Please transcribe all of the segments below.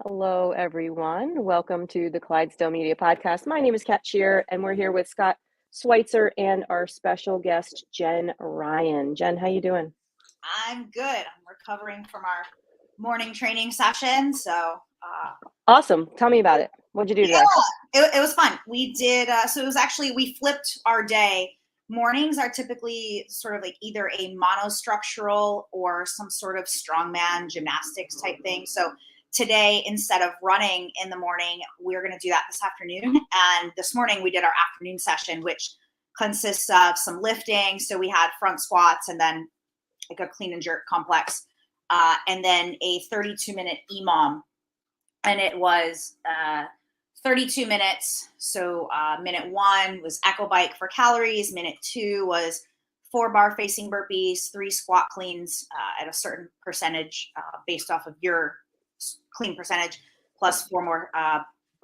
Hello, everyone. Welcome to the Clydesdale Media Podcast. My name is Kat Shear, and we're here with Scott Schweitzer and our special guest, Jenn Ryan. Jenn, how you doing? I'm good. I'm recovering from our morning training session. Awesome. Tell me about it. What'd you do today? It was fun. We did, so it was actually, we flipped our day. Mornings are typically sort of like either a monostructural or some sort of strongman gymnastics type thing. So today, instead of running in the morning, we're going to do that this afternoon. And this morning we did our afternoon session, which consists of some lifting. So we had front squats and then like a clean and jerk complex, and then a 32-minute EMOM. And it was 32 minutes. So minute 1 was echo bike for calories. Minute 2 was 4 bar facing burpees, 3 squat cleans at a certain percentage based off of your clean percentage, plus 4 more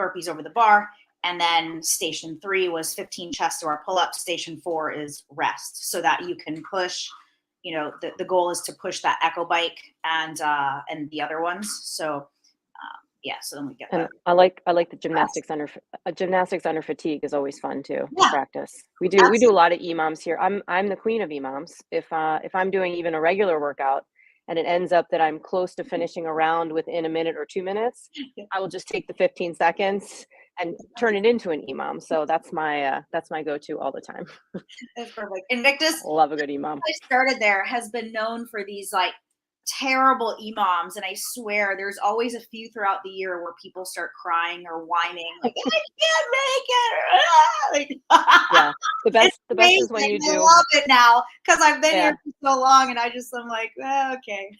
burpees over the bar. And then station 3 was 15 chest to our pull-ups. Station 4 is rest, so that you can push. You know, the goal is to push that echo bike and the other ones. So so then we get that. I like the gymnastics under fatigue is always fun too to practice. We do a lot of EMOMs here. I'm the queen of EMOMs. If I'm doing even a regular workout and it ends up that I'm close to finishing a round within a minute or 2 minutes, I will just take the 15 seconds and turn it into an EMOM. So that's my go-to all the time. That's perfect. Invictus, love a good EMOM. I started there, has been known for these like terrible EMOMs, and I swear there's always a few throughout the year where people start crying or whining like I can't make it. Yeah, the best is when you do. I love it now because I've been here for so long, and I'm like, okay.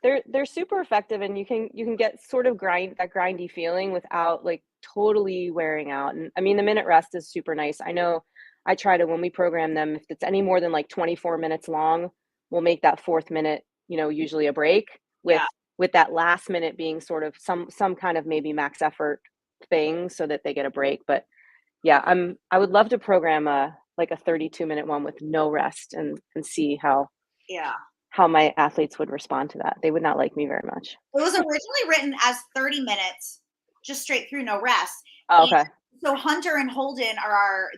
They're super effective, and you can get sort of that grindy feeling without like totally wearing out. And I mean, the minute rest is super nice. I know I try to, when we program them, if it's any more than like 24 minutes long, we'll make that 4th minute, usually a break with that last minute being sort of some kind of maybe max effort thing so that they get a break. But yeah, I would love to program a 32-minute one with no rest and see how my athletes would respond to that. They would not like me very much. It was originally written as 30 minutes, just straight through, no rest. Oh, okay. And so Hunter and Holden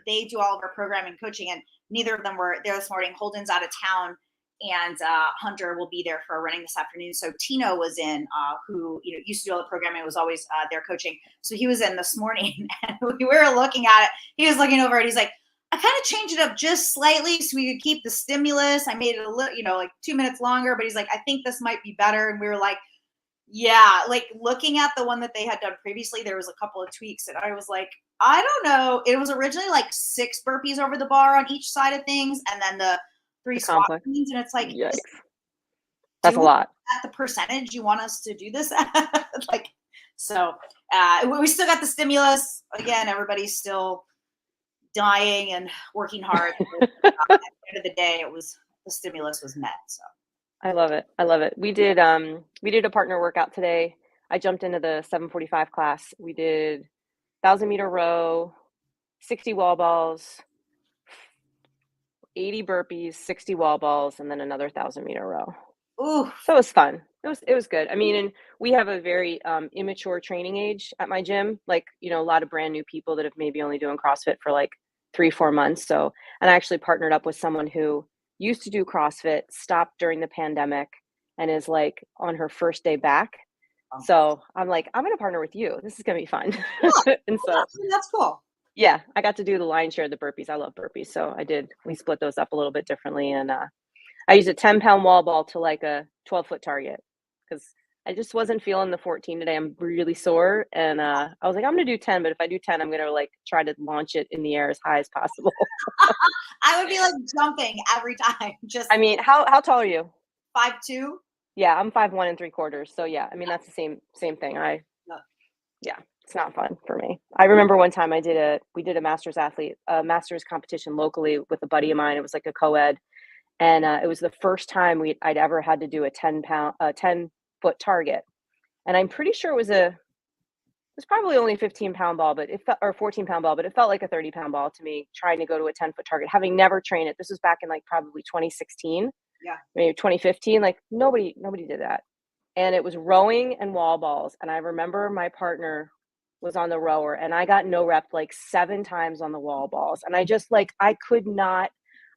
they do all of our programming coaching, and neither of them were there this morning. Holden's out of town, and Hunter will be there for running this afternoon. So Tino was in, who used to do all the programming, was always there coaching. So he was in this morning, and we were looking at it. He was looking over it. He's like, I kind of changed it up just slightly so we could keep the stimulus. I made it a little, like 2 minutes longer, but he's like, I think this might be better. And we were like, yeah, like looking at the one that they had done previously, there was a couple of tweaks, and I was like, I don't know. It was originally like 6 burpees over the bar on each side of things, and then the 3 squat cleans, and it's like, that's a lot. At the percentage you want us to do this at? Like, so we still got the stimulus. Again, everybody's still dying and working hard. At the end of the day, the stimulus was met. So I love it. We did a partner workout today. I jumped into the 7:45 class. We did 1,000-meter row, 60 wall balls, 80 burpees, 60 wall balls, and then another 1,000-meter row. Ooh. So it was fun. It was good. I mean, and we have a very immature training age at my gym. Like, a lot of brand new people that have maybe only doing CrossFit for like 3-4 months. So, and I actually partnered up with someone who used to do CrossFit, stopped during the pandemic, and is like on her first day back. So I'm like, I'm going to partner with you. This is going to be fun. And so that's cool. Yeah, I got to do the lion's share of the burpees. I love burpees. So we split those up a little bit differently. And I used a 10-pound wall ball to like a 12-foot target because I just wasn't feeling the 14 today. I'm really sore. And I was like, I'm going to do 10, but if I do 10, I'm going to like try to launch it in the air as high as possible. I would be like jumping every time. I mean, how tall are you? 5'2". Yeah, I'm 5'1 3/4. So yeah, I mean, that's the same thing. It's not fun for me. I remember one time we did a master's competition locally with a buddy of mine. It was like a co-ed. And it was the first time I'd ever had to do a 10-foot target. And I'm pretty sure it was probably only a 15-pound ball, but or 14-pound ball, but it felt like a 30-pound ball to me trying to go to a 10-foot target, having never trained it. This was back in like probably 2016. Yeah. Maybe 2015. Like nobody did that. and it was rowing and wall balls. And I remember my partner was on the rower, and I got no rep like 7 times on the wall balls. And I just like, I could not,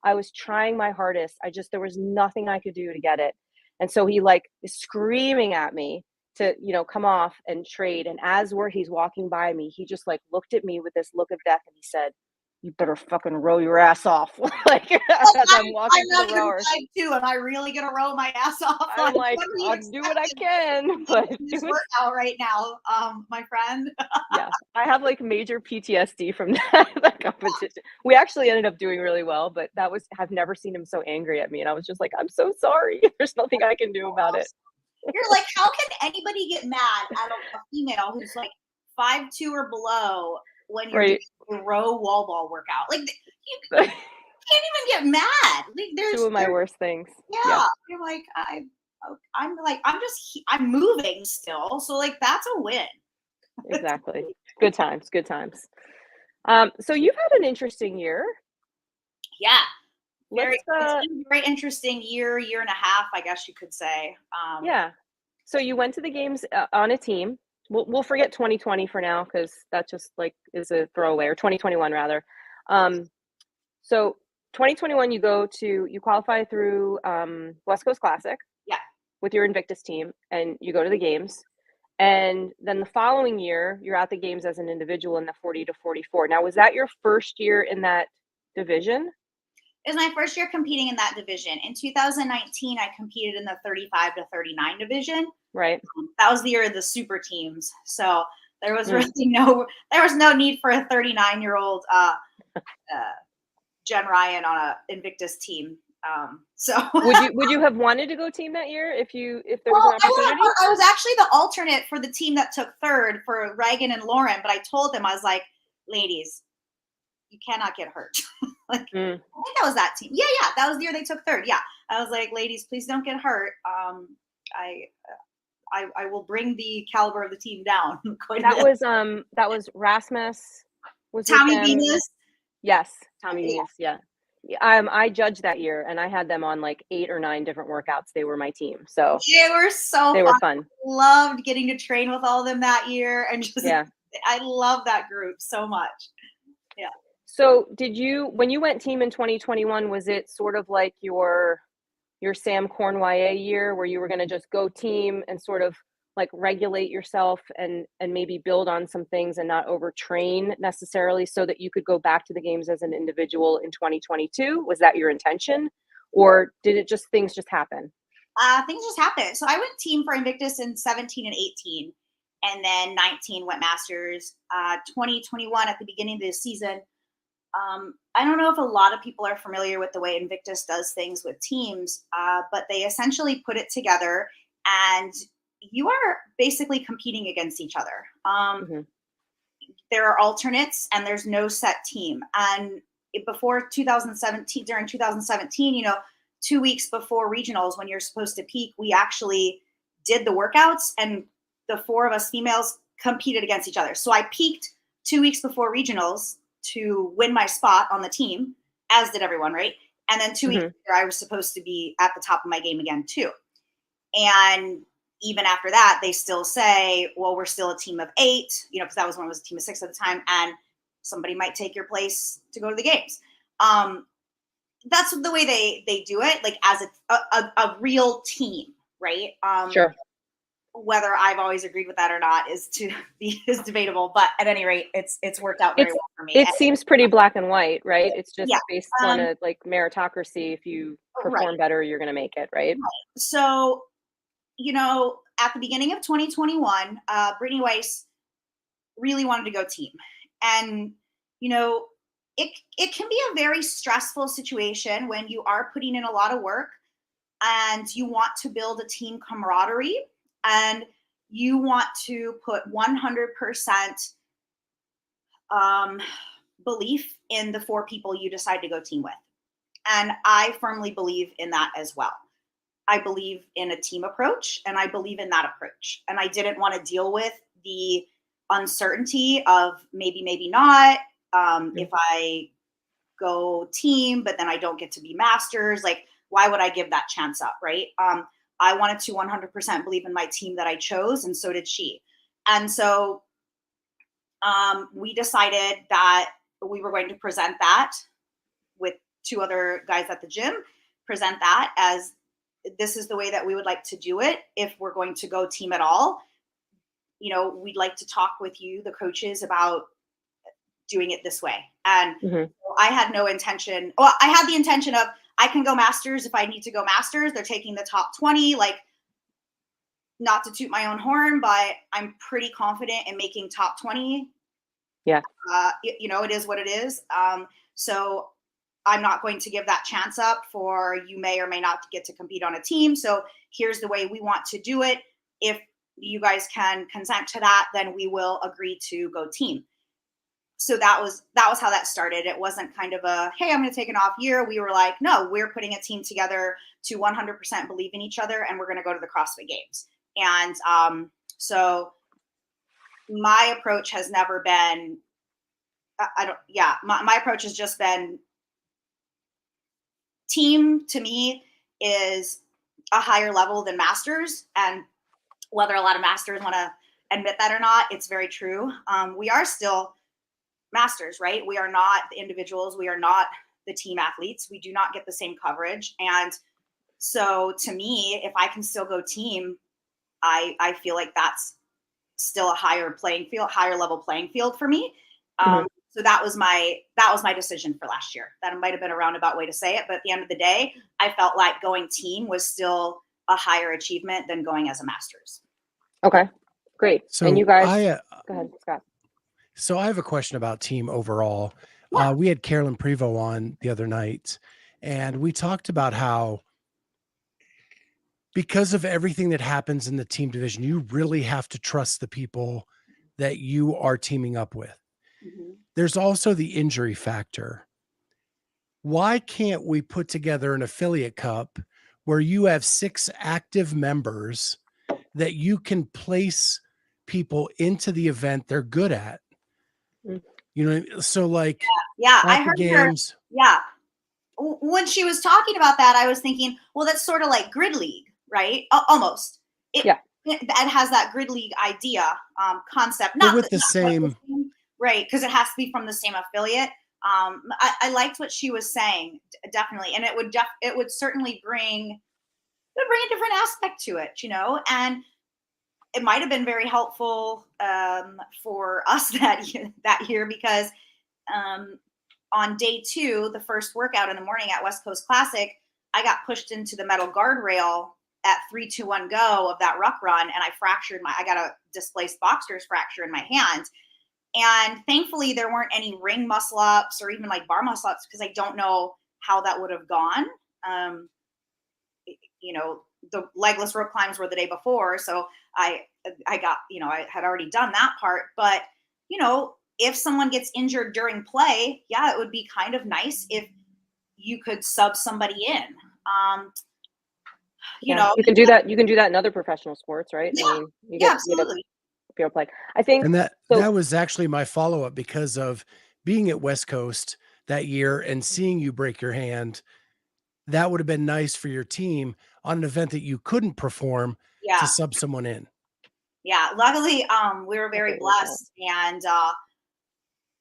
I was trying my hardest. There was nothing I could do to get it. And so he like is screaming at me to, come off and trade. And he's walking by me, he just like looked at me with this look of death and he said, "You better fucking row your ass off." Like as I'm walking to the rower. Too. Am I really gonna row my ass off? I'm like, I'll do what I can, but this workout right now, my friend. Yeah, I have like major PTSD from that competition. We actually ended up doing really well, but I've never seen him so angry at me, and I was just like, I'm so sorry. There's nothing I can do about it. You're like, how can anybody get mad at a female who's like 5'2" or below when you're doing a row wall ball workout? Like you can't even get mad. Like, there's 2 of my worst things. Yeah, you're like, I'm moving still, so like that's a win. Exactly. Good times. So you've had an interesting year. Yeah. It's been a very interesting year and a half, I guess you could say. Yeah. So you went to the games on a team. We'll forget 2020 for now because that just like is a throwaway, or 2021 rather. So 2021, you qualify through West Coast Classic. Yeah. With your Invictus team, and you go to the games. And then the following year, you're at the games as an individual in the 40 to 44. Now, was that your first year in that division? It was my first year competing in that division. In 2019, I competed in the 35 to 39 division. Right. That was the year of the super teams. So there was really no need for a 39-year-old Jenn Ryan on a Invictus team. So would you have wanted to go team that year if there was an opportunity? I was actually the alternate for the team that took third for Reagan and Lauren, but I told them, I was like, ladies, you cannot get hurt. Like, I think that was that team. Yeah, that was the year they took third. Yeah, I was like, ladies, please don't get hurt. I will bring the caliber of the team down. That was Rasmus. Was Tommy Venus? Yes, Tommy Venus. Yeah. I judged that year, and I had them on like 8 or 9 different workouts. They were my team, so they were fun. Loved getting to train with all of them that year, and I love that group so much. Yeah. So when you went team in 2021, was it sort of like your Sam Cornway year where you were going to just go team and sort of like regulate yourself and maybe build on some things and not overtrain necessarily so that you could go back to the games as an individual in 2022? Was that your intention, or did things just happen? Things just happened. So I went team for Invictus in 17 and 18, and then 19 went Masters. 2021 at the beginning of the season. I don't know if a lot of people are familiar with the way Invictus does things with teams, but they essentially put it together and you are basically competing against each other. There are alternates and there's no set team. And during 2017, 2 weeks before regionals, when you're supposed to peak, we actually did the workouts and the 4 of us females competed against each other. So I peaked 2 weeks before regionals to win my spot on the team, as did everyone, right? And then 2 weeks later, I was supposed to be at the top of my game again too. And even after that, they still say, well, we're still a team of 8, because that was when it was a team of 6 at the time, and somebody might take your place to go to the games. That's the way they do it, like as a real team, right? Sure. Whether I've always agreed with that or not is debatable, but at any rate, it's worked out very well for me. It seems pretty black and white, right? It's just based on a like meritocracy. If you perform better, you're going to make it, right? So, at the beginning of 2021, Brittany Weiss really wanted to go team, and it can be a very stressful situation when you are putting in a lot of work and you want to build a team camaraderie. And you want to put 100% belief in the 4 people you decide to go team with. And I firmly believe in that as well. I believe in a team approach, and I believe in that approach. And I didn't want to deal with the uncertainty of maybe not. If I go team, but then I don't get to be Masters, like, why would I give that chance up, right? I wanted to 100% believe in my team that I chose, and so did she. And so we decided that we were going to present that with 2 other guys at the gym, present that as this is the way that we would like to do it. If we're going to go team at all, we'd like to talk with you, the coaches, about doing it this way. And I had no intention. Well, I had the intention of, I can go masters if I need to go masters. They're taking the top 20, like, not to toot my own horn, but I'm pretty confident in making top 20. Yeah. It is what it is. So I'm not going to give that chance up for you may or may not get to compete on a team. So here's the way we want to do it. If you guys can consent to that, then we will agree to go team. So that was how that started. It wasn't kind of a, hey, I'm going to take an off year. We were like, no, we're putting a team together to 100% believe in each other, and we're going to go to the CrossFit Games. And my approach has never been, my approach has just been, team to me is a higher level than masters. And whether a lot of masters want to admit that or not, it's very true. We are still masters, right? We are not the individuals. We are not the team athletes. We do not get the same coverage. And so to me, if I can still go team, I feel like that's still a higher level playing field for me. So that was my decision for last year. That might have been a roundabout way to say it, but at the end of the day, I felt like going team was still a higher achievement than going as a masters. Okay, great. So and you guys, go ahead, Scott. So I have a question about team overall. Yeah. We had Carolyn Prevost on the other night, and we talked about how, because of everything that happens in the team division, you really have to trust the people that you are teaming up with. There's also the injury factor. Why can't we put together an affiliate cup where you have 6 active members that you can place people into the event they're good at? So like, I heard games. her. Yeah. When she was talking about that, I was thinking, well, that's sort of like grid league, right? Almost. It has that grid league idea, concept. Not with the same, right? Because it has to be from the same affiliate. I liked what she was saying, definitely, and it would certainly bring a different aspect to it, and it might have been very helpful for us that year because on day 2, the first workout in the morning at West Coast Classic, I got pushed into the metal guardrail at 3, 2, 1 go of that ruck run, and I got a displaced boxer's fracture in my hand. And thankfully, there weren't any ring muscle ups or even like bar muscle ups because I don't know how that would have gone. The legless rope climbs were the day before, so I got, I had already done that part. But if someone gets injured during play, it would be kind of nice if you could sub somebody in. You can do that. You can do that in other professional sports, right? Yeah, I mean, absolutely. Fair play. I think, and that was actually my follow-up because of being at West Coast that year and seeing you break your hand. That would have been nice for your team on an event that you couldn't perform to sub someone in. Yeah, luckily, we were very blessed, and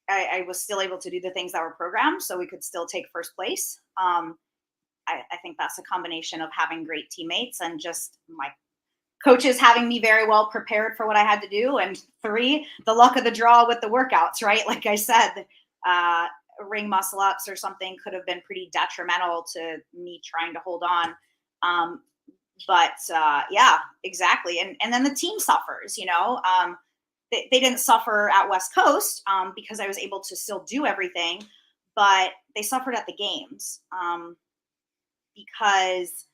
I was still able to do the things that were programmed, so we could still take first place. I think that's a combination of having great teammates and just my coaches having me very well prepared for what I had to do. And 3, the luck of the draw with the workouts, right? Like I said, ring muscle ups or something could have been pretty detrimental to me trying to hold on. But exactly. And then the team suffers, they didn't suffer at West Coast because I was able to still do everything, but they suffered at the games because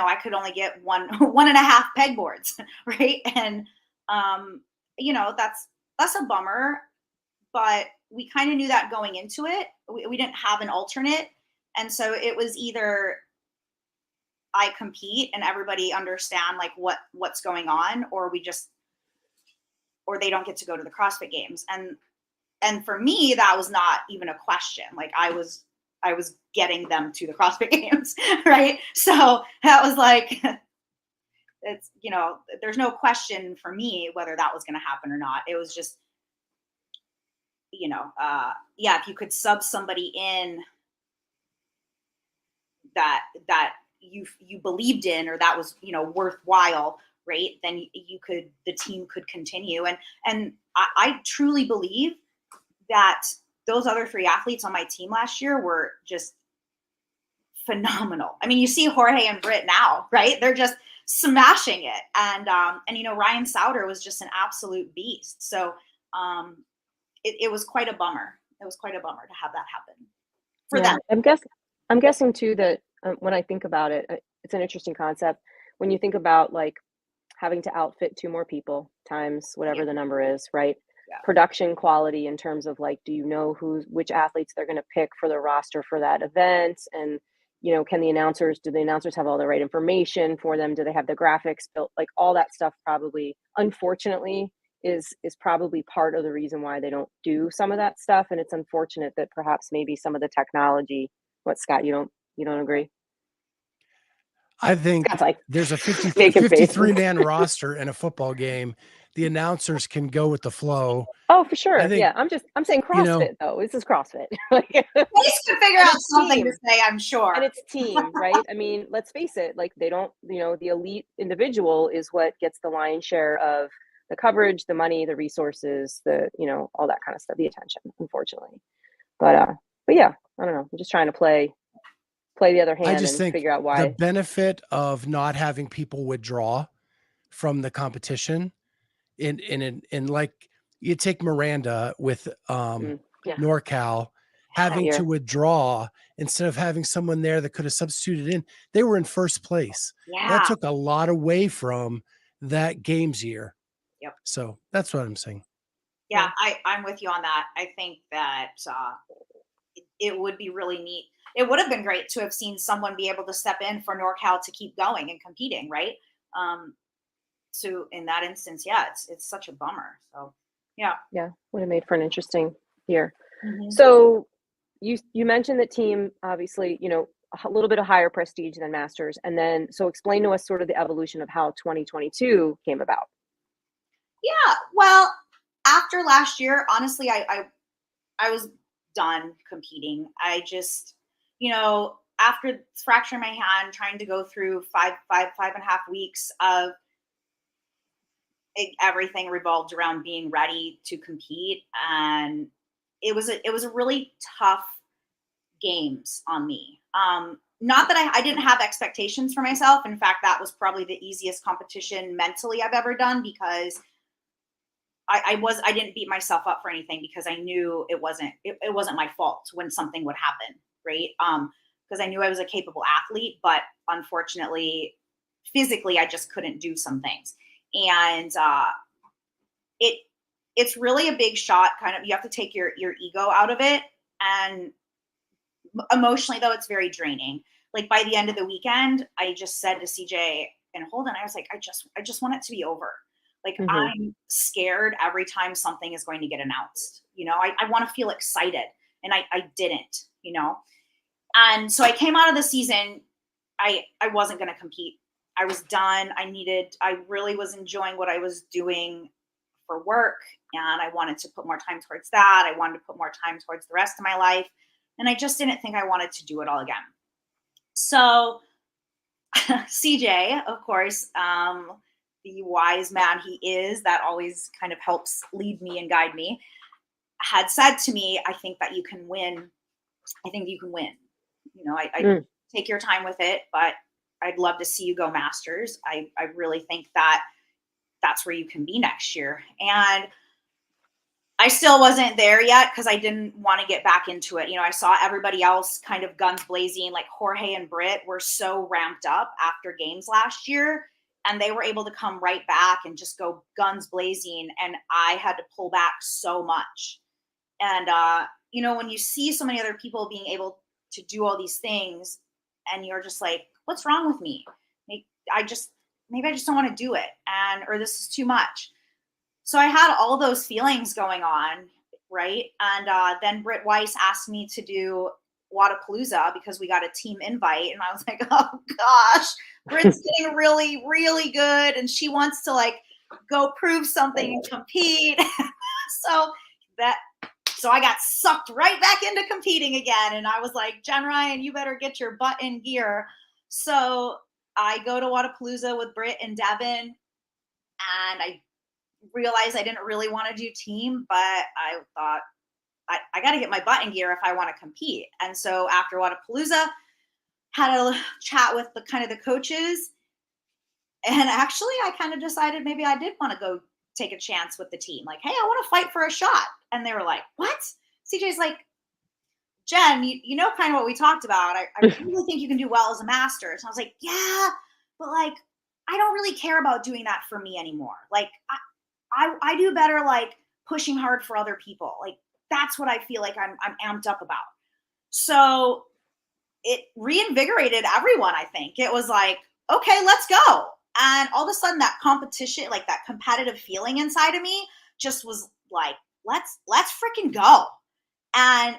I could only get 1.5 pegboards, right? And that's a bummer, but we kind of knew that going into it. We didn't have an alternate, and so it was either I compete and everybody understand like what's going on, or they don't get to go to the CrossFit Games. And for me, that was not even a question. Like I was getting them to the CrossFit Games, right? So that was like, it's, there's no question for me whether that was going to happen or not. It was just, if you could sub somebody in that you believed in, or that was, worthwhile, right? Then the team could continue. And I truly believe that those other 3 athletes on my team last year were just phenomenal. I mean, you see Jorge and Britt now, right? They're just smashing it. And Ryan Souter was just an absolute beast. So it was quite a bummer. It was quite a bummer to have that happen for them. I'm guessing too that when I think about it, it's an interesting concept. When you think about like having to outfit 2 more people times whatever the number is, right? Yeah. Production quality in terms of like, do you know which athletes they're going to pick for the roster for that event? And, do the announcers have all the right information for them? Do they have the graphics built? Like all that stuff probably, unfortunately, is probably part of the reason why they don't do some of that stuff. And it's unfortunate that perhaps maybe some of the technology, what, Scott, you don't agree? I think like, there's a 53-man roster in a football game. The announcers can go with the flow. Oh, for sure. Yeah. I'm saying CrossFit though. This is CrossFit. They can figure out something to say, I'm sure. And it's team, right? I mean, let's face it, like they don't, the elite individual is what gets the lion's share of the coverage, the money, the resources, all that kind of stuff, the attention, unfortunately. But yeah, I don't know. I'm just trying to play the other hand and figure out why. The benefit of not having people withdraw from the competition in like you take Miranda with NorCal having to withdraw instead of having someone there that could have substituted in. They were in first place. Yeah. That took a lot away from that games year. Yep. So that's what I'm saying. Yeah, I'm with you on that. I think that it would be really neat. It would have been great to have seen someone be able to step in for NorCal to keep going and competing, right? So in that instance, it's such a bummer. So yeah, would have made for an interesting year. Mm-hmm. So you mentioned the team, obviously, a little bit of higher prestige than Masters, and then so explain to us sort of the evolution of how 2022 came about. Yeah, well, after last year, honestly, I was done competing. I just, after fracturing my hand, trying to go through five and a half weeks of everything revolved around being ready to compete, and it was a really tough games on me. Not that I didn't have expectations for myself. In fact, that was probably the easiest competition mentally I've ever done, because I didn't beat myself up for anything, because I knew it wasn't my fault when something would happen, right? Because I knew I was a capable athlete, but unfortunately, physically, I just couldn't do some things. And it's really a big shot. Kind of, you have to take your ego out of it, and emotionally, though, it's very draining. Like by the end of the weekend, I just said to CJ and Holden, I was like, I just want it to be over. Like, mm-hmm. I'm scared every time something is going to get announced. I want to feel excited, and I didn't, And so I came out of the season, I wasn't going to compete. I was done. I really was enjoying what I was doing for work, and I wanted to put more time towards that. I wanted to put more time towards the rest of my life, and I just didn't think I wanted to do it all again. So CJ, of course, the wise man he is, that always kind of helps lead me and guide me, had said to me, I think that you can win. I think you can win. I take your time with it, but I'd love to see you go Masters. I really think that that's where you can be next year. And I still wasn't there yet, because I didn't want to get back into it. I saw everybody else kind of guns blazing, like Jorge and Britt were so ramped up after games last year, and they were able to come right back and just go guns blazing. And I had to pull back so much. And, when you see so many other people being able to do all these things, and you're just like, what's wrong with me? Maybe I just don't want to do it. Or this is too much. So I had all those feelings going on. Right. And then Britt Weiss asked me to do Wadapalooza because we got a team invite. And I was like, oh gosh, Britt's getting really, really good, and she wants to like go prove something and compete. so I got sucked right back into competing again. And I was like, Jenn Ryan, you better get your butt in gear. So I go to Wodapalooza with Britt and Devin, and I realized I didn't really want to do team, but I thought I got to get my butt in gear if I want to compete. And so after Wodapalooza, had a chat with the coaches, and actually I kind of decided maybe I did want to go take a chance with the team. Like, hey, I want to fight for a shot. And they were like, what? CJ's like, Jenn, you know kind of what we talked about. I really think you can do well as a Masters. And I was like, yeah, but like, I don't really care about doing that for me anymore. Like, I do better like pushing hard for other people. Like, that's what I feel like I'm amped up about. So it reinvigorated everyone, I think. It was like, okay, let's go. And all of a sudden that competition, like that competitive feeling inside of me just was like, let's freaking go. And,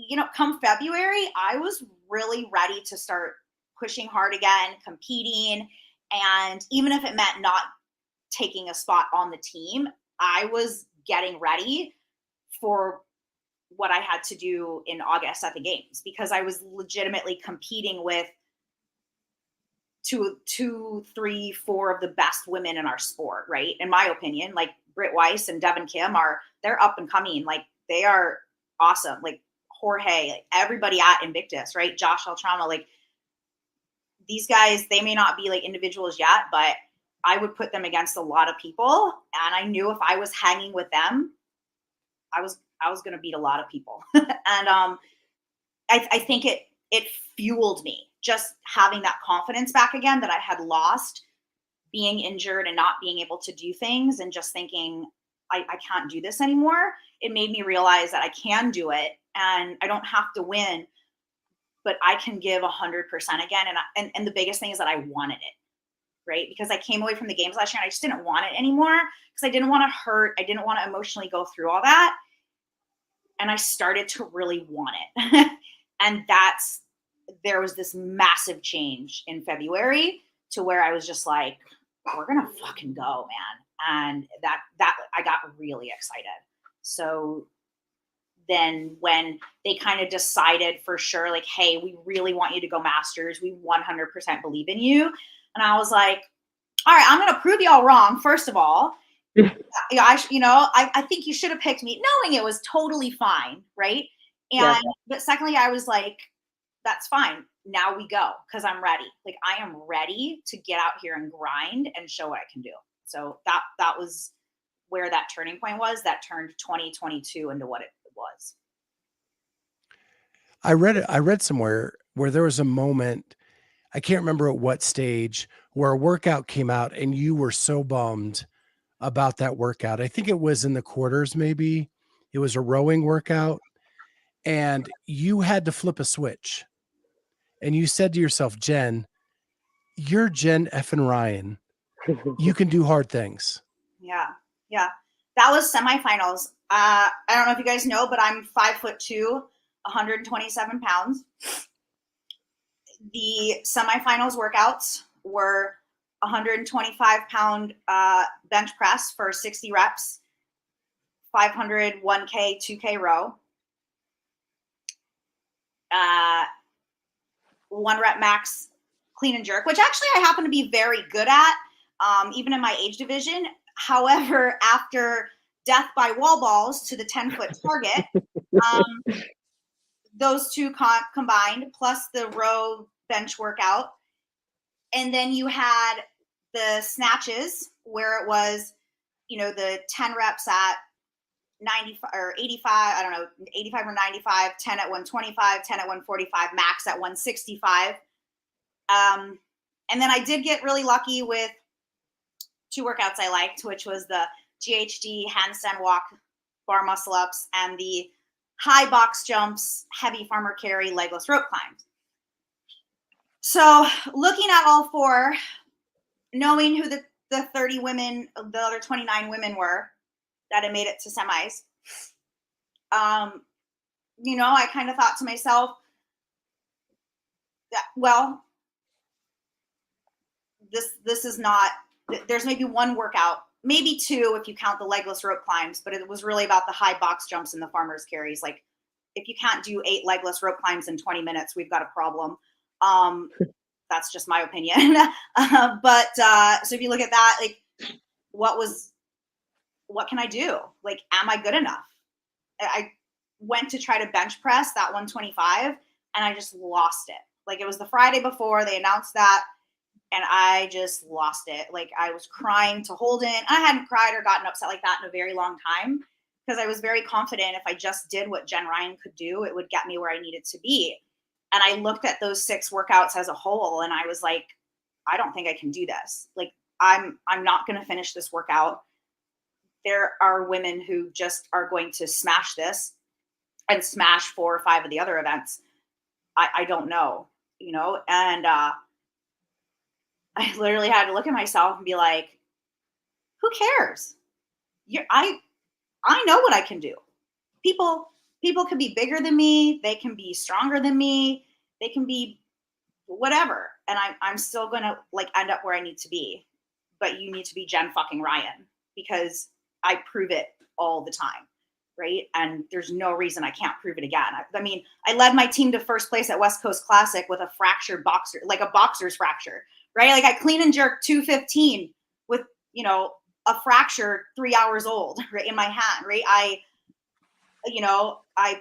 you know, come February, I was really ready to start pushing hard again, competing. And even if it meant not taking a spot on the team, I was getting ready for what I had to do in August at the games, because I was legitimately competing with two, three, four of the best women in our sport, right? In my opinion, like Britt Weiss and Devin Kim they're up and coming. Like, they are awesome. Like Jorge, like everybody at Invictus, right? Josh Altrama, like these guys, they may not be like individuals yet, but I would put them against a lot of people. And I knew if I was hanging with them, I was going to beat a lot of people. And I think it fueled me, just having that confidence back again that I had lost being injured and not being able to do things, and just thinking I can't do this anymore. It made me realize that I can do it, and I don't have to win, but I can give 100% again. And the biggest thing is that I wanted it, right? Because I came away from the games last year and I just didn't want it anymore, because I didn't want to hurt. I didn't want to emotionally go through all that. And I started to really want it. And there was this massive change in February to where I was just like, we're going to fucking go, man. And that I got really excited. So then when they kind of decided for sure, like, hey, we really want you to go Masters, we 100% believe in you. And I was like, all right, I'm going to prove y'all wrong. First of all, I think you should have picked me, knowing it was totally fine. Right. And, but secondly, I was like, that's fine. Now we go, because I'm ready. Like, I am ready to get out here and grind and show what I can do. So that was where that turning point was, that turned 2022 into what it was. I read somewhere where there was a moment, I can't remember at what stage, where a workout came out and you were so bummed about that workout. I think it was in the quarters, maybe. It was a rowing workout, and you had to flip a switch. And you said to yourself, Jenn, you're Jenn effing Ryan. You can do hard things. Yeah. That was semifinals. I don't know if you guys know, but I'm 5'2", 127 pounds. The semifinals workouts were 125-pound bench press for 60 reps, 500 1K, 2K row, 1 rep max clean and jerk, which actually I happen to be very good at, even in my age division. However, after death by wall balls to the 10-foot target, those two combined, plus the row bench workout. And then you had the snatches, where it was, the 10 reps at 95 or 85, I don't know, 85 or 95, 10 at 125, 10 at 145, max at 165. And then I did get really lucky with 2 workouts I liked, which was the GHD handstand walk, bar muscle ups, and the high box jumps, heavy farmer carry, legless rope climbs. So looking at all 4, knowing who the 30 women, the other 29 women were that had made it to semis, I kind of thought to myself that, well, this is not, there's maybe one workout, maybe two if you count the legless rope climbs, but it was really about the high box jumps and the farmer's carries. Like, if you can't do 8 legless rope climbs in 20 minutes, we've got a problem. That's just my opinion. But so if you look at that, like, what can I do? Like, am I good enough? I went to try to bench press that 125 and I just lost it. Like, it was the Friday before they announced that, and I just lost it. Like, I was crying to Holden. I hadn't cried or gotten upset like that in a very long time, because I was very confident if I just did what Jenn Ryan could do, it would get me where I needed to be. And I looked at those 6 workouts as a whole, and I was like, I don't think I can do this. Like, I'm not going to finish this workout. There are women who just are going to smash this and smash 4 or 5 of the other events. I don't know, you know? And I literally had to look at myself and be like, who cares? I know what I can do. People can be bigger than me. They can be stronger than me. They can be whatever. And I'm still going to, like, end up where I need to be. But you need to be Jenn fucking Ryan, because I prove it all the time. Right. And there's no reason I can't prove it again. I mean, I led my team to first place at West Coast Classic with a fractured boxer, like a boxer's fracture, right? Like, I clean and jerk 215 with, you know, a fracture 3 hours old, right, in my hand, right? I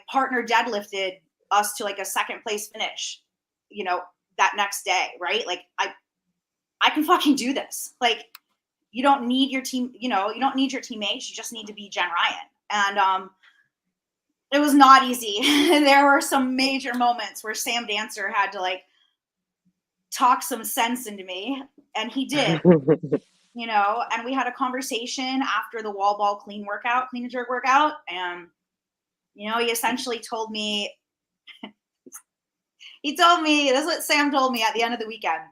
partner deadlifted us to like a second place finish, you know, that next day, right? Like, I can fucking do this. Like, you don't need your team, you know, you don't need your teammates. You just need to be Jenn Ryan. And it was not easy. There were some major moments where Sam Dancer had to, like, talk some sense into me, and he did. You know, and we had a conversation after the wall ball clean and jerk workout. And, you know, he essentially told me, this is what Sam told me at the end of the weekend,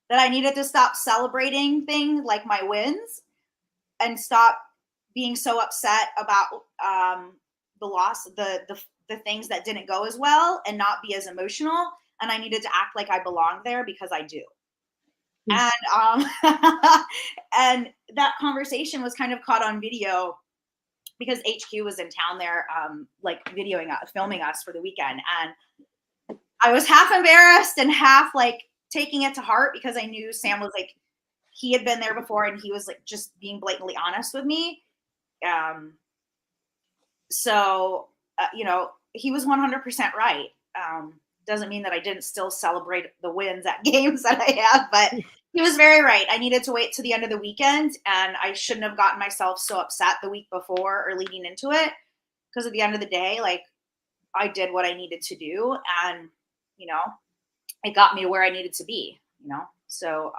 that I needed to stop celebrating things like my wins and stop being so upset about the loss, the things that didn't go as well, and not be as emotional. And I needed to act like I belonged there, because I do. And and that conversation was kind of caught on video, because HQ was in town there, like, filming us for the weekend. And I was half embarrassed and half, like, taking it to heart, because I knew Sam was, like, he had been there before, and he was, like, just being blatantly honest with me. So you know, he was 100% right. Doesn't mean that I didn't still celebrate the wins at games that I had, but he was very right. I needed to wait to the end of the weekend, and I shouldn't have gotten myself so upset the week before or leading into it, because at the end of the day, like, I did what I needed to do, and, you know, it got me to where I needed to be, you know? So,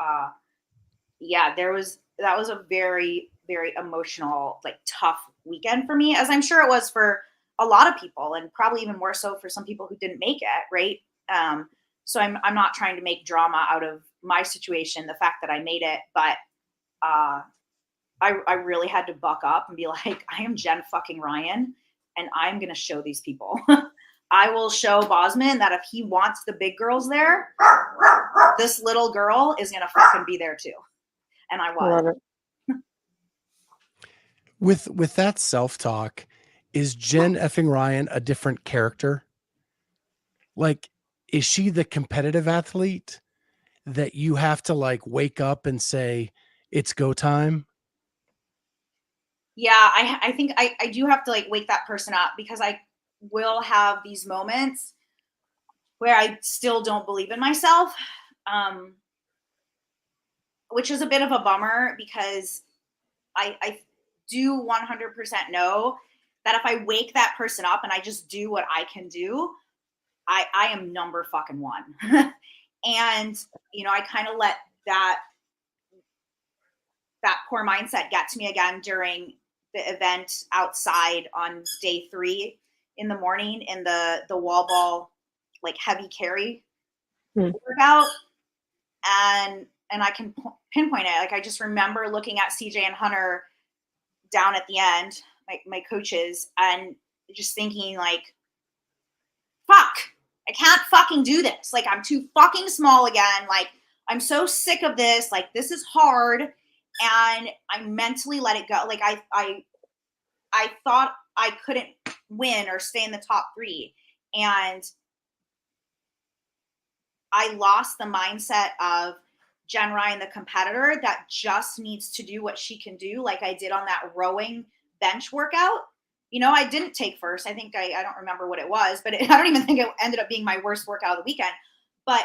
yeah, that was a very, very emotional, like, tough weekend for me, as I'm sure it was for a lot of people, and probably even more so for some people who didn't make it, right? So I'm not trying to make drama out of my situation, the fact that I made it, but I really had to buck up and be like, I am Jenn fucking Ryan, and I'm going to show these people. I will show Bosman that if he wants the big girls there, this little girl is going to fucking be there too. And I was. With that self-talk, is Jenn effing Ryan a different character? Like, is she the competitive athlete that you have to, like, wake up and say, it's go time? Yeah, I think I do have to, like, wake that person up, because I will have these moments where I still don't believe in myself, which is a bit of a bummer, because I do 100% know that if I wake that person up and I just do what I can do, I am number fucking 1. And, you know, I kind of let that poor mindset get to me again during the event outside on day 3 in the morning in the wall ball, like, heavy carry workout. And I can pinpoint it. Like, I just remember looking at CJ and Hunter down at the end, my coaches, and just thinking, like, fuck, I can't fucking do this. Like, I'm too fucking small again. Like, I'm so sick of this. Like, this is hard. And I mentally let it go. Like I thought I couldn't win or stay in the top 3. And I lost the mindset of Jenn Ryan, the competitor that just needs to do what she can do. Like I did on that rowing bench workout. You know, I didn't take first. I think I don't remember what it was, but I don't even think it ended up being my worst workout of the weekend. But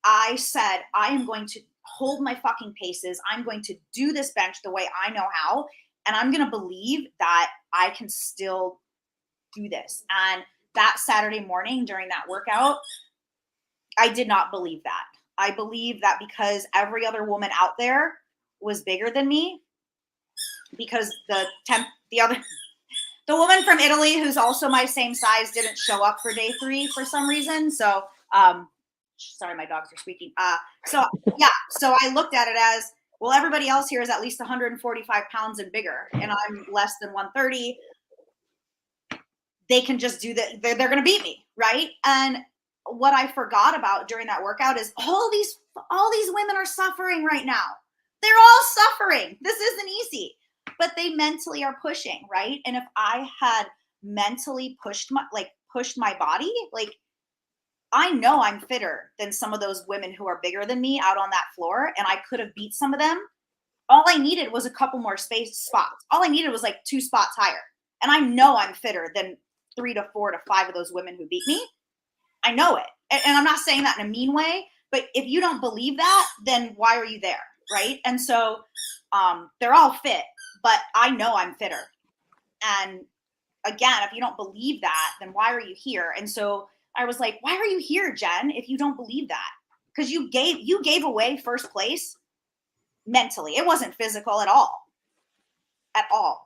I said, I am going to hold my fucking paces. I'm going to do this bench the way I know how. And I'm going to believe that I can still do this. And that Saturday morning during that workout, I did not believe that. I believe that because every other woman out there was bigger than me, because the woman from Italy, who's also my same size, didn't show up for day 3 for some reason. So, sorry, my dogs are squeaking. So I looked at it as, well, everybody else here is at least 145 pounds and bigger, and I'm less than 130. They can just do that. They're going to beat me, right? And what I forgot about during that workout is all these women are suffering right now. They're all suffering. This isn't easy, but they mentally are pushing, right? And if I had mentally pushed my body, like, I know I'm fitter than some of those women who are bigger than me out on that floor, and I could have beat some of them. All I needed was a couple more spots. All I needed was like 2 spots higher. And I know I'm fitter than 3 to 4 to 5 of those women who beat me. I know it. And I'm not saying that in a mean way, but if you don't believe that, then why are you there, right? And so they're all fit, but I know I'm fitter. And again, if you don't believe that, then why are you here? And so I was like, why are you here, Jenn, if you don't believe that? Because you gave away first place mentally. It wasn't physical at all,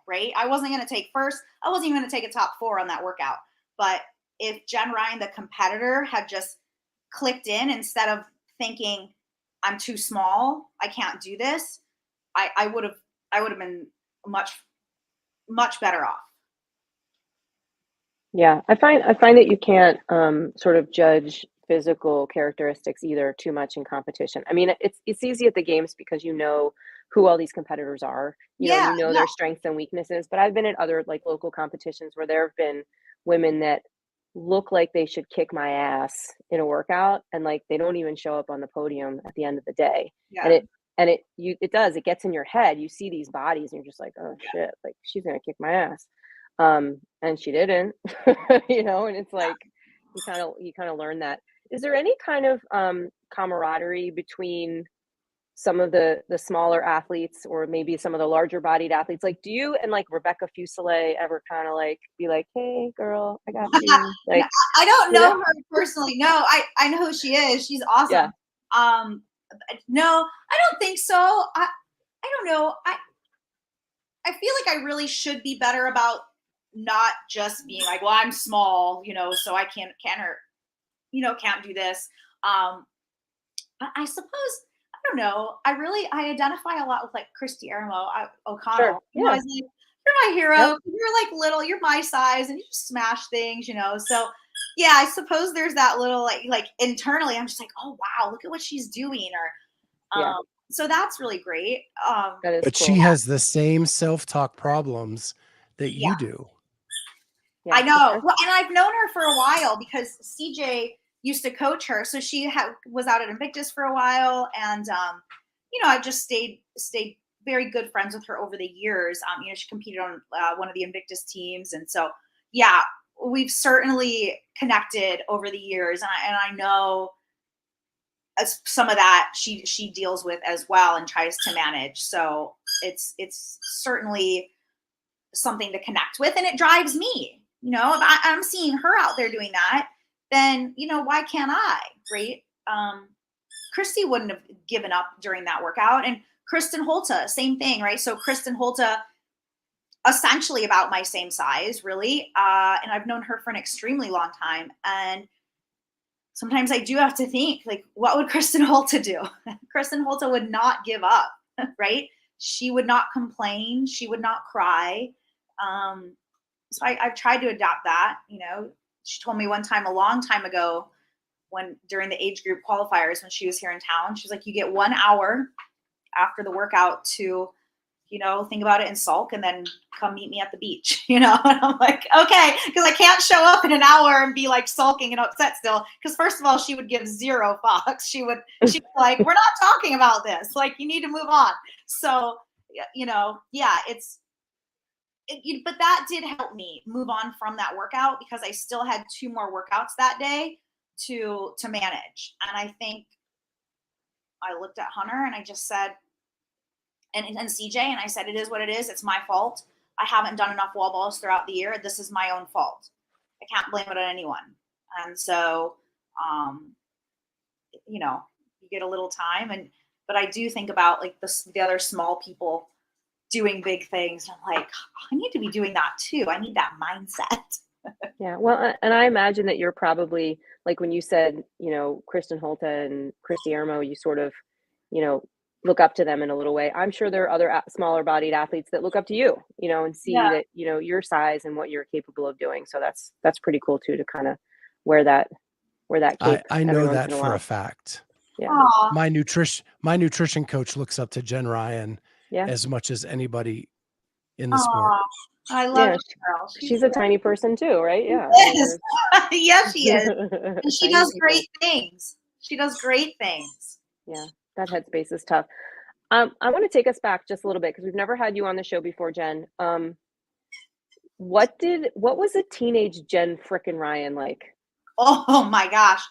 right? I wasn't going to take first. I wasn't even going to take a top 4 on that workout. But if Jenn Ryan, the competitor, had just clicked in instead of thinking, I'm too small, I can't do this, I would have been much better off. Yeah, I find that you can't sort of judge physical characteristics either too much in competition. I mean, it's easy at the games because you know who all these competitors are. Yeah, You know their strengths and weaknesses. But I've been at other like local competitions where there have been women that look like they should kick my ass in a workout, and like they don't even show up on the podium at the end of the day. Yeah. And it gets in your head. You see these bodies and you're just like, oh shit, like she's gonna kick my ass. And she didn't, and it's like you kind of learn that. Is there any kind of camaraderie between some of the smaller athletes or maybe some of the larger bodied athletes? Like, do you and like Rebecca Fuselier ever kind of like be like, hey girl, I got you? Like, I don't know her personally. No, I know who she is. She's awesome. Yeah. No, I don't think so. I don't know. I feel like I really should be better about not just being like, well, I'm small, so I can't do this. But I suppose, I don't know. I identify a lot with like Christy O'Connell. Sure. Yeah. I was like, you're my hero. Yep. You're like little, you're my size and you just smash things, So yeah, I suppose there's that little like internally, I'm just like, oh wow, look at what she's doing. Or so that's really great. That is but cool. She has the same self-talk problems that you do. Yeah, I know. Well, and I've known her for a while because CJ used to coach her. So she was out at Invictus for a while. And, I've just stayed very good friends with her over the years. She competed on one of the Invictus teams. And so, yeah, we've certainly connected over the years. And I know some of that she deals with as well and tries to manage. So it's certainly something to connect with, and it drives me. If I'm seeing her out there doing that, then, why can't I, right? Christy wouldn't have given up during that workout. And Kristen Holta, same thing, right? So Kristen Holta, essentially about my same size, really. And I've known her for an extremely long time. And sometimes I do have to think, like, what would Kristen Holta do? Kristen Holta would not give up, right? She would not complain. She would not cry. So I've tried to adopt that. She told me one time, a long time ago, during the age group qualifiers, when she was here in town, she was like, you get 1 hour after the workout to, think about it and sulk, and then come meet me at the beach, And I'm like, okay, because I can't show up in an hour and be like sulking and upset still. Because first of all, she would give zero fucks. She's like, we're not talking about this. Like, you need to move on. So, yeah, but that did help me move on from that workout, because I still had 2 more workouts that day to manage. And I think I looked at Hunter and I just said, and CJ, and I said, it is what it is. It's my fault. I haven't done enough wall balls throughout the year. This is my own fault. I can't blame it on anyone. And so, you get a little time, but I do think about like the other small people doing big things. And I'm like, I need to be doing that too. I need that mindset. Yeah. Well, and I imagine that you're probably, like when you said, Kristen Holta and Christy Ermo, you sort of, look up to them in a little way. I'm sure there are other smaller bodied athletes that look up to you, and see that, your size and what you're capable of doing. So that's pretty cool too, to kind of wear that cape. I know that for a fact. Yeah. Aww. My nutrition coach looks up to Jenn Ryan as much as anybody in the sport. I love her, girl. She's a tiny person too, right? Yeah. Yes, yes, she is. And she does great things. Yeah, that headspace is tough. I want to take us back just a little bit, because we've never had you on the show before, Jenn. What was a teenage Jenn frickin' Ryan like? Oh my gosh.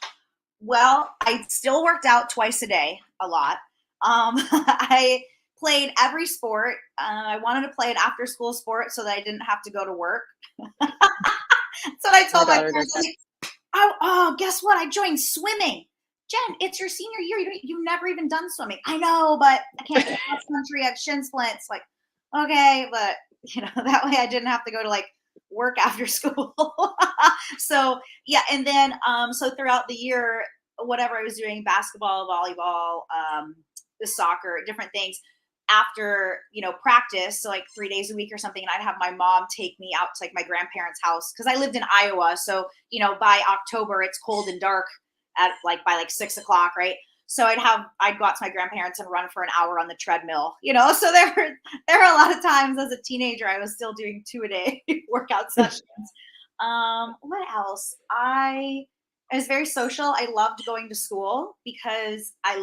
Well, I still worked out twice a day, a lot. I played every sport. I wanted to play an after school sport so that I didn't have to go to work. So I told my parents, oh, guess what? I joined swimming. Jenn, it's your senior year. You've never even done swimming. I know, but I can't do cross country. I have shin splints. Like, okay, but that way I didn't have to go to like work after school. So yeah, and then so throughout the year, whatever I was doing, basketball, volleyball, the soccer, different things. After practice, so like 3 days a week or something, and I'd have my mom take me out to like my grandparents' house, because I lived in Iowa. So by October it's cold and dark by 6 o'clock, right? So I'd go out to my grandparents and run for an hour on the treadmill, So there were a lot of times as a teenager I was still doing 2 a day workout sessions. What else? I was very social. I loved going to school because I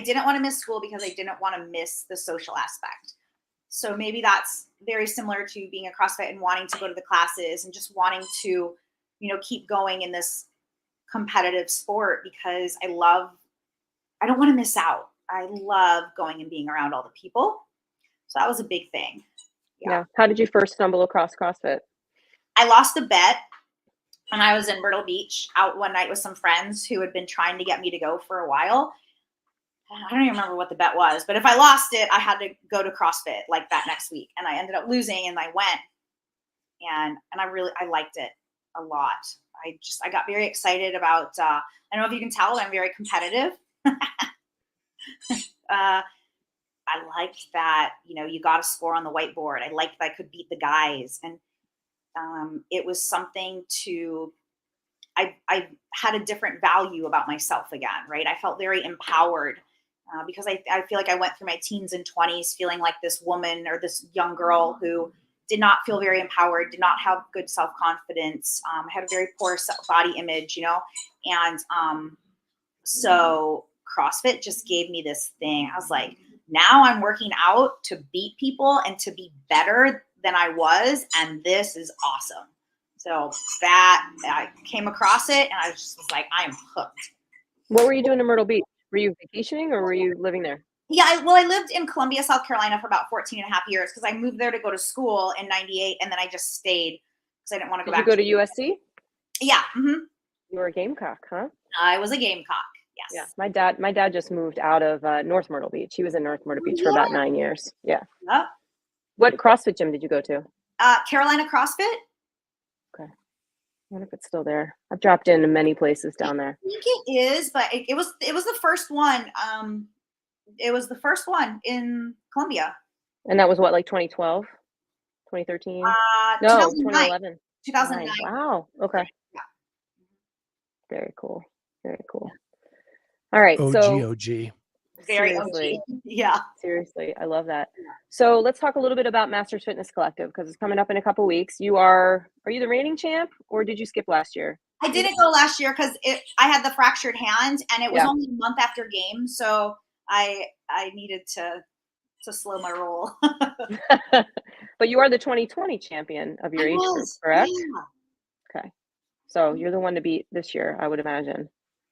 didn't want to miss school because I didn't want to miss the social aspect. So maybe that's very similar to being a CrossFit and wanting to go to the classes and just wanting to, keep going in this competitive sport, because I don't want to miss out. I love going and being around all the people. So that was a big thing. Yeah. How did you first stumble across CrossFit? I lost a bet when I was in Myrtle Beach out one night with some friends who had been trying to get me to go for a while. I don't even remember what the bet was, but if I lost it, I had to go to CrossFit like that next week. And I ended up losing, and I went, and I liked it a lot. I got very excited about, I don't know if you can tell, I'm very competitive. I liked that, you got a score on the whiteboard. I liked that I could beat the guys. And it was something I had a different value about myself again, right? I felt very empowered because I feel like I went through my teens and 20s feeling like this woman or this young girl who did not feel very empowered, did not have good self-confidence, had a very poor body image, and so CrossFit just gave me this thing. I was like, now I'm working out to beat people and to be better than I was, and this is awesome. So that I came across it, and I just was like, I am hooked. What were you doing in Myrtle Beach? Were you vacationing or were you living there? Yeah, I lived in Columbia, South Carolina for about 14 and a half years, because I moved there to go to school in 98, and then I just stayed because I didn't want to go back. Did you go to USC? Yeah. Mm-hmm. You were a Gamecock, huh? I was a Gamecock, yes. Yeah, my dad just moved out of North Myrtle Beach. He was in North Myrtle Beach for about 9 years. Yeah. Yep. What CrossFit gym did you go to? Carolina CrossFit. Okay. I wonder if it's still there. I've dropped into many places down there. I think it is, but it was the first one. It was the first one in Columbia. And that was what, like 2012, 2013? No, 2011. 2009. Wow. Okay. Yeah. Very cool. Very cool. All right. OG, So OG. Very seriously, OG. Yeah. seriously, I love that. So let's talk a little bit about Masters Fitness Collective because it's coming up in a couple weeks. Are you the reigning champ or did you skip last year? I didn't go last year because I had the fractured hand and it was Yeah. only a month after game, so I needed to slow my roll. But you are the 2020 champion of your I age group, was, correct? yeah. Okay. So you're the one to beat this year, I would imagine.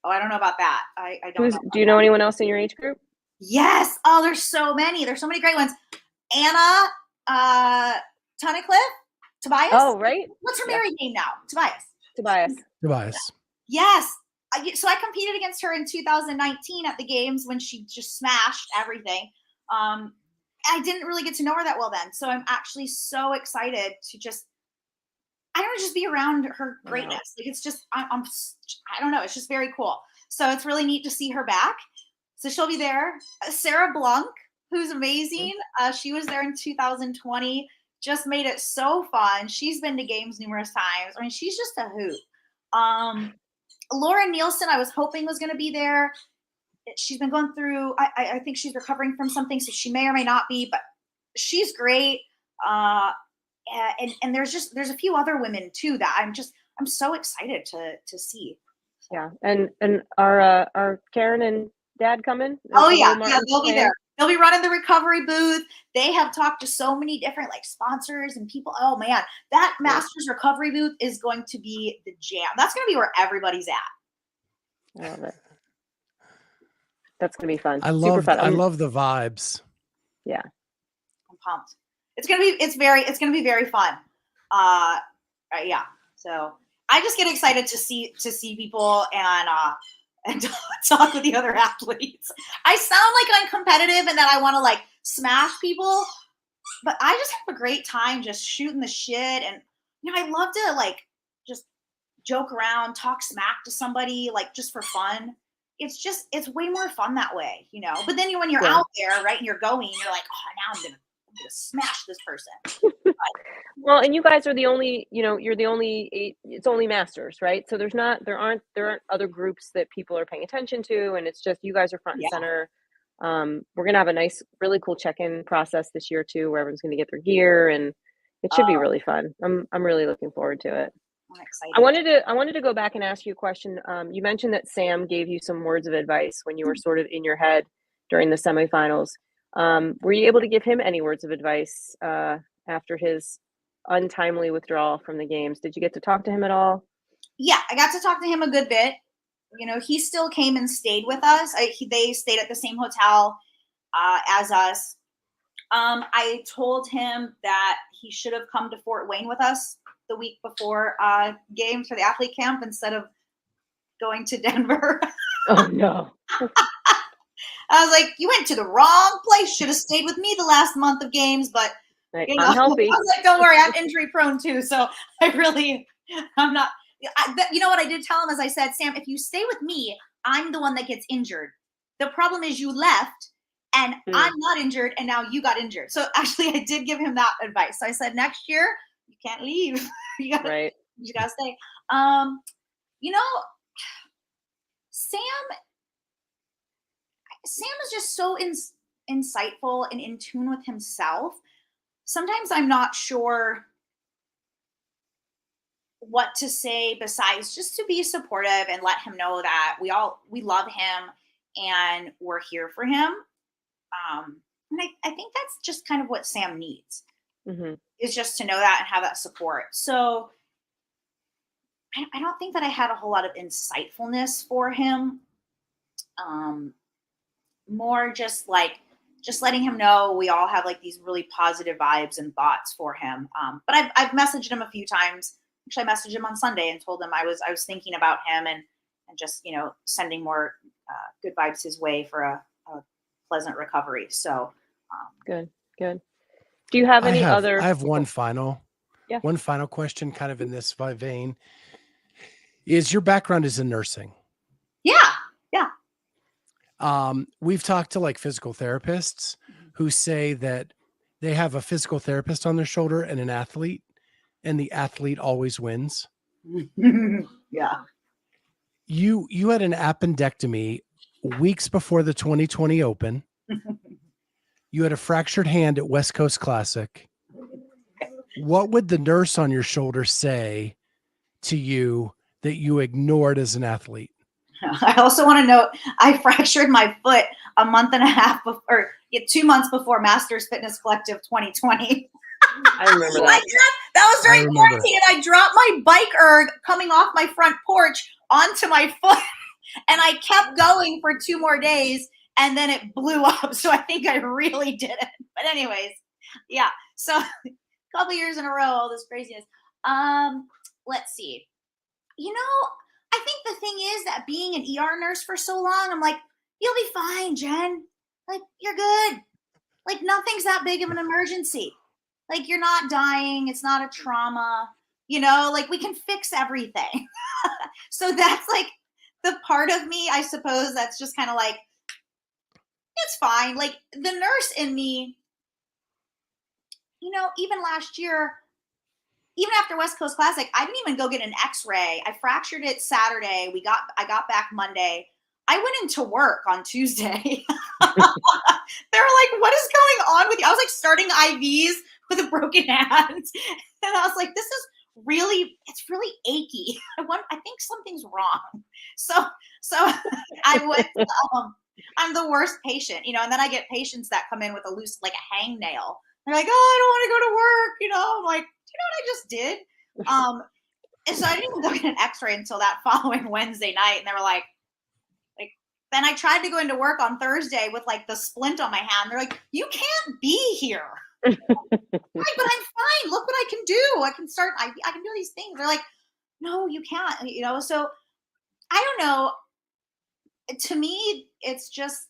Oh, I don't know about that. I don't know. Do you know anyone else in your age group? Yes. Oh, there's so many. There's so many great ones. Anna, Tunnicliffe, Tobias. Oh, right. What's her married name now? Tobias. Yes. So I competed against her in 2019 at the games when she just smashed everything. I didn't really get to know her that well then. So I'm actually so excited to just be around her greatness. Like it's just, I don't know. It's just very cool. So it's really neat to see her back. So she'll be there. Sarah Blanc, who's amazing. She was there in 2020. Just made it so fun. She's been to games numerous times. I mean, she's just a hoot. Laura Nielsen, I was hoping was going to be there. She's been going through, I think she's recovering from something, so she may or may not be, but she's great. And there's a few other women too that I'm so excited to see. Yeah. And are Karen and Dad coming? Oh yeah, they'll be there. They'll be running the recovery booth. They have talked to so many different sponsors and people. Oh man, that Masters recovery booth is going to be the jam. That's going to be where everybody's at. I love it. That's going to be fun. I love the vibes. Yeah. I'm pumped. It's going to be very fun. Yeah. So I just get excited to see people and talk with the other athletes. I sound like I'm competitive and that I want to smash people, but I just have a great time just shooting the shit. And, I love to just joke around, talk smack to somebody, just for fun. It's way more fun that way, but then when you're out there, right. And you're going, you're like, oh, now I'm going to smash this person. Well, and you guys are the only, you're the only it's only Masters, right? So there aren't other groups that people are paying attention to, and it's just you guys are front and center. We're gonna have a nice, really cool check-in process this year too, where everyone's gonna get their gear, and it should be really fun. I'm really looking forward to it. I'm excited. I wanted to go back and ask you a question. You mentioned that Sam gave you some words of advice when you were sort of in your head during the semifinals. Were you able to give him any words of advice after his untimely withdrawal from the games? Did you get to talk to him at all? Yeah, I got to talk to him a good bit. He still came and stayed with us. They stayed at the same hotel as us. I told him that he should have come to Fort Wayne with us the week before games for the athlete camp instead of going to Denver. Oh no. I was like, you went to the wrong place. Should have stayed with me the last month of games, but I'm healthy. I was like, don't worry, I'm injury prone too. So I'm not. You know what I did tell him, as I said, Sam, if you stay with me, I'm the one that gets injured. The problem is you left and I'm not injured and now you got injured. So actually I did give him that advice. So I said, next year you can't leave. You gotta stay. Sam is just so insightful and in tune with himself. Sometimes I'm not sure what to say besides just to be supportive and let him know that we love him and we're here for him. And I think that's just kind of what Sam needs, is just to know that and have that support. So I don't think that I had a whole lot of insightfulness for him. More just letting him know we all have these really positive vibes and thoughts for him. But I've messaged him a few times. Actually, I messaged him on Sunday and told him I was thinking about him and just, sending more good vibes his way for a pleasant recovery. So good. Do you have any other? I have one final question kind of in this vein. Is your background is in nursing? Yeah. We've talked to physical therapists who say that they have a physical therapist on their shoulder and an athlete, and the athlete always wins. Yeah. You had an appendectomy weeks before the 2020 Open. You had a fractured hand at West Coast Classic. What would the nurse on your shoulder say to you that you ignored as an athlete? I also want to note I fractured my foot a month and a half before, or 2 months before Masters Fitness Collective 2020. I remember that. That was during quarantine, and I dropped my bike erg coming off my front porch onto my foot, and I kept going for 2 more days, and then it blew up. So I think I really did it. But anyways, yeah. So a couple years in a row, all this craziness. Let's see. I think the thing is that being an ER nurse for so long, I'm like, you'll be fine, Jen. Like, you're good. Like, nothing's that big of an emergency. Like, you're not dying. It's not a trauma. Like, we can fix everything. So that's like the part of me, I suppose, that's just kind of like, it's fine. Like, the nurse in me, even last year, even after West Coast Classic, I didn't even go get an x-ray. I fractured it Saturday. I got back Monday. I went into work on Tuesday. They were like, what is going on with you? I was like starting IVs with a broken hand. And I was like, it's really achy. I think something's wrong. So I went, I'm the worst patient, and then I get patients that come in with a loose, like a hangnail. They're like, oh, I don't want to go to work. I'm like, what I just did? And so I didn't even go get an x-ray until that following Wednesday night. And they were like, then I tried to go into work on Thursday with like the splint on my hand. They're like, you can't be here. Right, but I'm fine. Look what I can do. I can do these things. They're like, no, you can't, so I don't know. To me, it's just,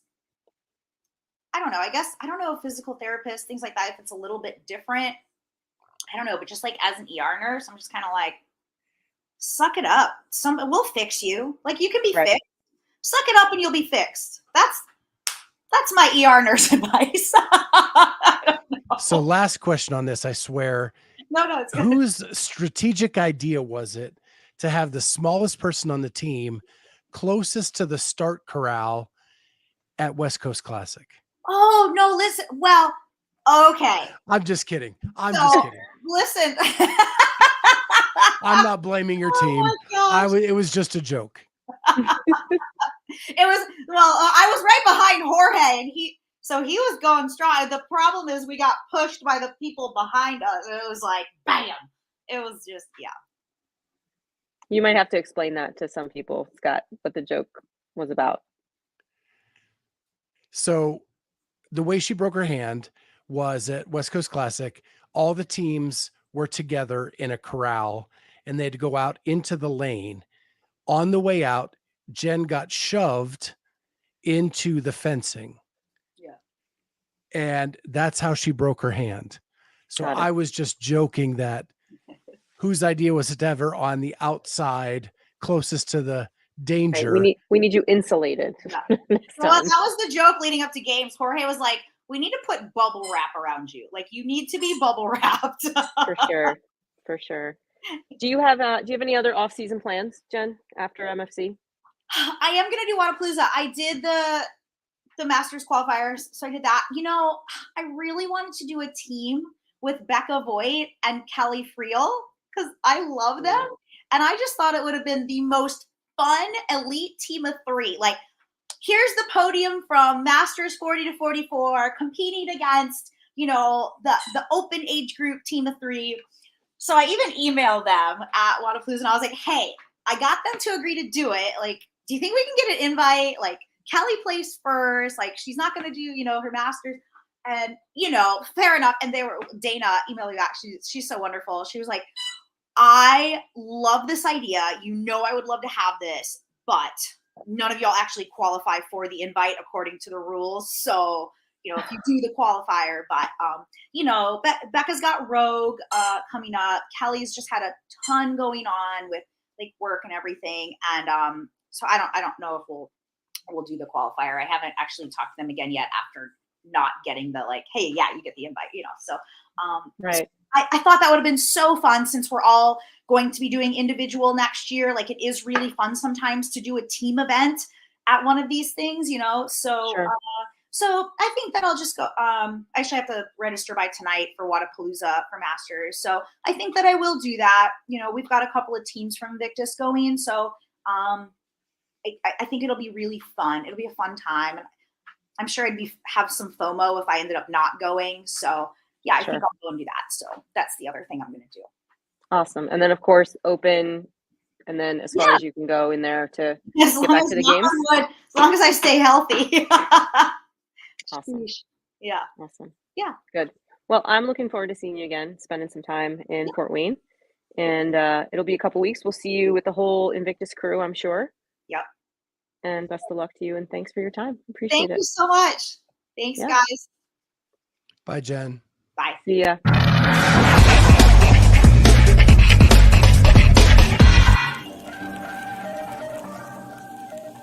I don't know. I guess, I don't know if physical therapists, things like that, if it's a little bit different. I don't know, but just like as an ER nurse, I'm just kind of like, suck it up. We'll fix you. Like, you can be fixed. Suck it up and you'll be fixed. That's my ER nurse advice. So last question on this, I swear. No, it's good. Whose strategic idea was it to have the smallest person on the team closest to the start corral at West Coast Classic? Oh, no, listen. Well, okay. I'm just kidding. Just kidding. Listen. I'm not blaming your team. It was just a joke. I was right behind Jorge, and he was going strong. The problem is we got pushed by the people behind us. It was like, bam. It was just, yeah. You might have to explain that to some people, Scott, what the joke was about. So the way she broke her hand was at West Coast Classic. All the teams were together in a corral, and they had to go out into the lane. On the way out, Jen got shoved into the fencing. Yeah. And that's how she broke her hand. So I was just joking that whose idea was it to have her on the outside closest to the danger? Right. We need you insulated. Yeah. Well, that was the joke leading up to games. Jorge was like, we need to put bubble wrap around you. Like, you need to be bubble wrapped. For sure. Do you have any other off-season plans, Jen, after MFC? I am going to do Wadapalooza. I did the Masters qualifiers, so I did that. I really wanted to do a team with Becca Voigt and Kelly Friel because I love them. And I just thought it would have been the most fun elite team of 3. Like, here's the podium from Masters 40 to 44 competing against, the open age group team of 3. So I even emailed them at Wadapalooza, and I was like, hey, I got them to agree to do it. Like, do you think we can get an invite? Like, Kelly plays first. Like, she's not going to do, her Masters. And, fair enough. And Dana emailed me back. She's so wonderful. She was like, I love this idea. I would love to have this, but none of y'all actually qualify for the invite according to the rules. So, if you do the qualifier, but, Becca's got Rogue coming up. Kelly's just had a ton going on with like work and everything. And so I don't know if we'll do the qualifier. I haven't actually talked to them again yet after not getting the like, hey, yeah, you get the invite, so right. I thought that would have been so fun since we're all going to be doing individual next year. Like, it is really fun sometimes to do a team event at one of these things, you know? So, Sure. so I think that I'll just go, I actually have to register by tonight for Wadapalooza for Masters. So I think that I will do that. You know, we've got a couple of teams from Invictus going. So I think it'll be really fun. It'll be a fun time. I'm sure I'd have some FOMO if I ended up not going. So yeah, I Sure. think I'll go and do that. So that's the other thing I'm going to do. Awesome. And then of course, open, and then as far as you can go in there to As get long back as, to the knock games. on wood, as long as I stay healthy. Awesome. Sheesh. Yeah. Awesome. Yeah. Good. Well, I'm looking forward to seeing you again, spending some time in Fort Wayne. And it'll be a couple weeks. We'll see you with the whole Invictus crew, I'm sure. Yep. And best of luck to you. And thanks for your time. Appreciate Thank it. you so much. Thanks, Yeah. guys. Bye, Jen. Bye. See ya.